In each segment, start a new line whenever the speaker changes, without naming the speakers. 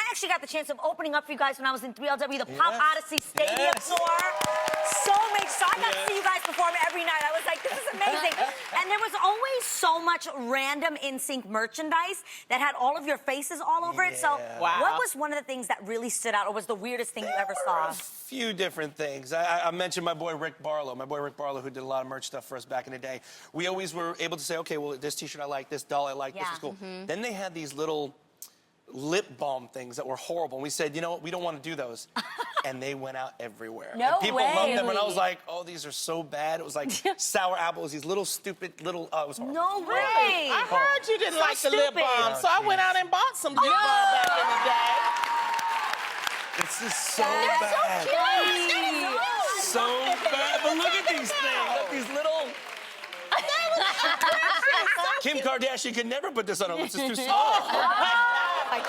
I actually got the chance of opening up for you guys when I was in 3LW, the Pop Odyssey Stadium tour. So much. So I got to see you guys perform every night. I was like, this is amazing. And there was always so much random NSYNC merchandise that had all of your faces all over it. So what was one of the things that really stood out, or was the weirdest thing you ever saw?
A few different things. I mentioned my boy Rick Barlow. My boy Rick Barlow, who did a lot of merch stuff for us back in the day. We always were able to say, okay, well, this T-shirt I like, this doll I like, this is cool. Then they had these little lip balm things that were horrible. And we said, you know what, we don't want to do those. And they went out everywhere.
No
and people
way.
loved them, and I was like, oh, these are so bad. It was like sour apples, these little stupid little, it was horrible.
No way.
I heard you didn't like the lip balm, so I went out and bought some lip balm back in the day.
This is so bad. So bad. But look at these things. Look, these little... Kim Kardashian could never put this on. It's just too small.
You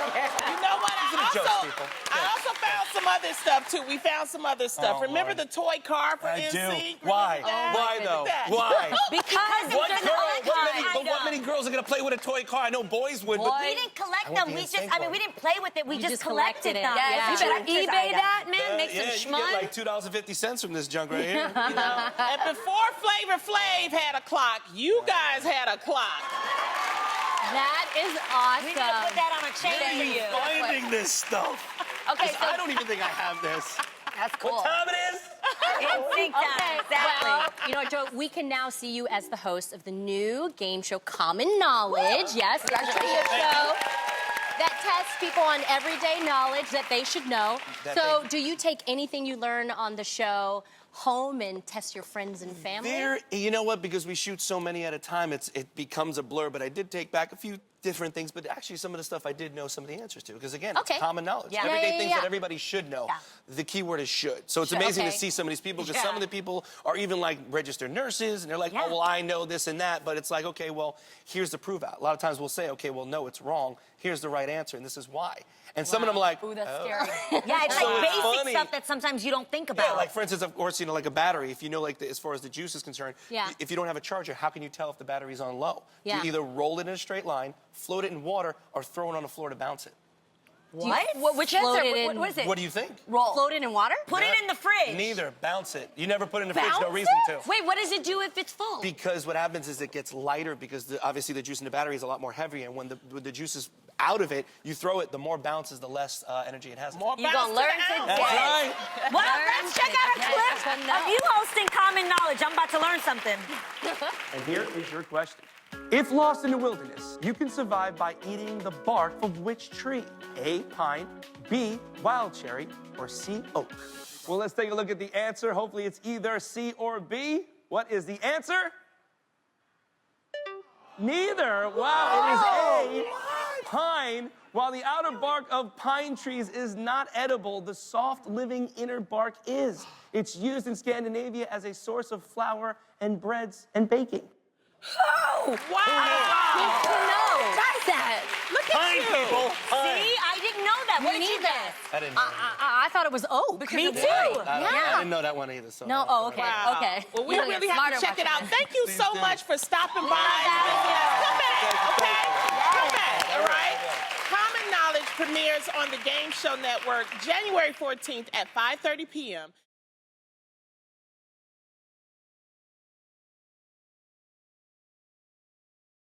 know what? I also found some other stuff, too. We found some other stuff.
Oh,
Remember
Lord.
the toy car for NSYNC?
I do. Why? Why, though? Why?
Because
what many girls are going to play with a toy car? I know boys would, but...
We didn't collect them. We just, we didn't play with it. We just collected them.
Yeah, you better eBay that, man. Make some schmund.
You get like $2.50 from this junk right here.
You know? And before Flavor Flav had a clock, you guys had a clock.
That is awesome.
We need to put that on a chain for you.
Finding this stuff.
Okay, so
I don't even think I have this.
That's cool.
What time it is?
NSYNC time. Exactly.
well, you know, Joe, we can now see you as the host of the new game show, Common Knowledge. Yes, it's actually a show that tests people on everyday knowledge that they should know. So, do you take anything you learn on the show home and test your friends and family?
You know what? Because we shoot so many at a time, it becomes a blur. But I did take back a few different things, but actually some of the stuff I did know some of the answers to. Because again, it's common knowledge. Everyday things that everybody should know. The key word is should. So it's amazing to see some of these people, because some of the people are even like registered nurses, and they're like, oh, well, I know this and that. But it's like, okay, well, here's the prove out. A lot of times we'll say, okay, well, no, it's wrong. Here's the right answer, and this is why. And some of them are like,
ooh, that's scary.
Yeah, it's
So
like
it's
basic
funny.
stuff that sometimes you don't think about.
Yeah, like for instance, of course, you know, like a battery. If you know, like as far as the juice is concerned, if you don't have a charger, how can you tell if the battery's on low? You either roll it in a straight line, float it in water, or throw it on the floor to bounce it.
What?
Which float it in?
What is it?
What do you think?
Roll.
Float it in water?
Put it in the fridge.
Neither. Bounce it. You never put it in the fridge. No reason to.
Wait, what does it do if it's full?
Because what happens is it gets lighter, because obviously the juice in the battery is a lot more heavy, and when the juice is out of it, you throw it, the more bounces, the less energy it has.
More
You're going to learn today.
That's right.
Well, let's check out a clip of you hosting Common Knowledge. I'm about to learn something.
And here is your question. If lost in the wilderness, you can survive by eating the bark of which tree? A, pine, B, wild cherry, or C, oak? Well, let's take a look at the answer. Hopefully it's either C or B. What is the answer? Neither. Wow, it is A, pine. While the outer bark of pine trees is not edible, the soft, living inner bark is. It's used in Scandinavia as a source of flour and breads and baking.
Oh, wow.
Good to know.
Try that.
Look at
Pine
you.
people. Pine.
See, I didn't know that. What did you guess?
I didn't know.
I thought it was oak.
Me too.
I didn't know that one either. So
No, oh, okay,
Wow.
okay.
Well, we really have to check it out. Thank you so much for stopping by. Come back, okay? Come back, all right? Common Knowledge premieres on the Game Show Network January 14th at 5:30 p.m.